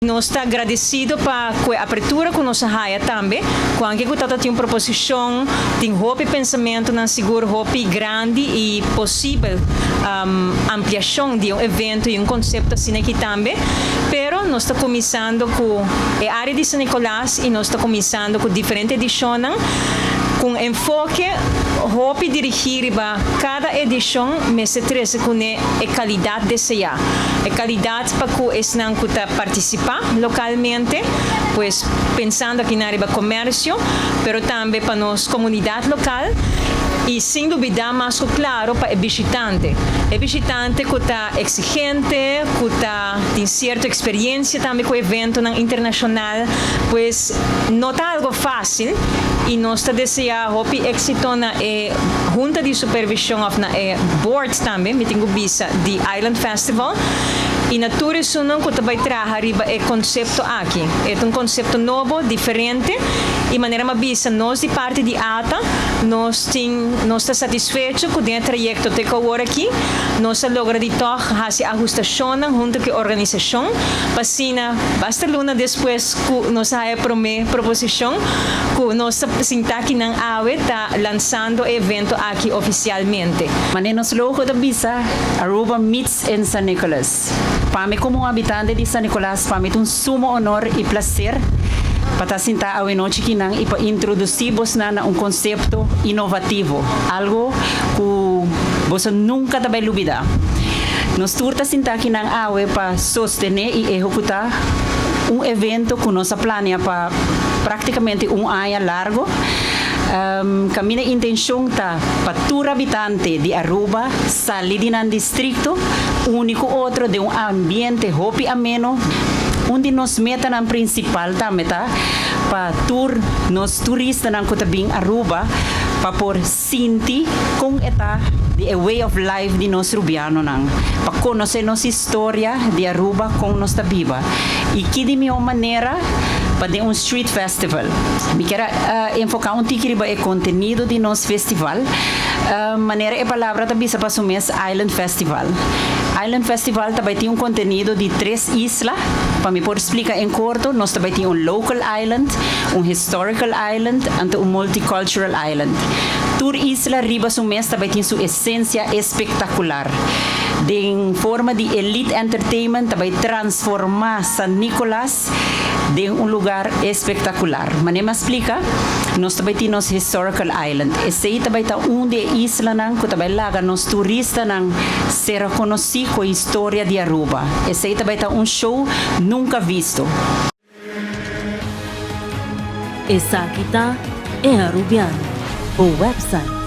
Nós está agradecido para a abertura com nossa raia também, com que o tem uma proposição, tem roupa e pensamento na seguro roupa grande e possível ampliação de um evento e um conceito assim aqui também. Pero nós está começando com a área de São Nicolás e nós está começando com diferentes edições, com enfoque roupa dirigir para cada edição, mas se trata com a qualidade desejada. A qualidade para que estão participar localmente, pois pensando aqui na área do comércio, mas também para nossa comunidade local. E sem dúvida, mais claro para o visitante. O visitante que está exigente, que tem certa experiência também com o evento internacional, pois não está algo fácil e nós desejamos êxito na junta de supervisão na board também, me tenho visa de Island Festival. E na turismo não que vai trazer o conceito aqui. É um conceito novo, diferente. E maneira mais vista, nós de parte de ATA, nós estamos satisfeitos com o trajeto que agora aqui. Nós logramos fazer ajustação junto com a organização. Passina, basta luna depois que nós temos proposição, que nós estamos aqui na AWE, está lançando o evento aqui oficialmente. Manenos logo da visa, Aruba meets in San Nicolas. Para mim, como habitante de San Nicolás, para mim é um sumo honor e prazer para sentar a noite aqui e para introduzir-vos na um conceito inovativo, algo que você nunca vai olvidar. Nós estamos sentar aqui na AWE para sostener e executar um evento que nós planeamos para praticamente um ano largo. Kami na intensyon ta para habitante de Aruba salir ng distrito, único outro de um ambiente hopi ameno, onde nos meta ng principal tameta para nos turista ng kutabing Aruba para por sinti kung eta the way of life de nos rubiano nang para conocer nossa história de Aruba com nos viva e que de minha maneira para de um street festival. Me quero enfocar tikiriba o conteúdo de nosso festival. Maneira a palavra também se passa o mês Island Festival. Island Festival também tem um conteúdo de 3 islas. Para me por explicar em curto, nós também tem um local island, um historical island e um multicultural island. Tour isla riba o mês também tem sua essência espetacular. De forma de elite entertainment também transformar San Nicolás de um lugar espetacular. Mas me explica, nós também temos historical island. Esse aí também está de isla nang que também laga nos turistas nang ser conhecido com a história de Aruba. Esse aí também está show nunca visto. Essa aqui tá é Arubiano, o website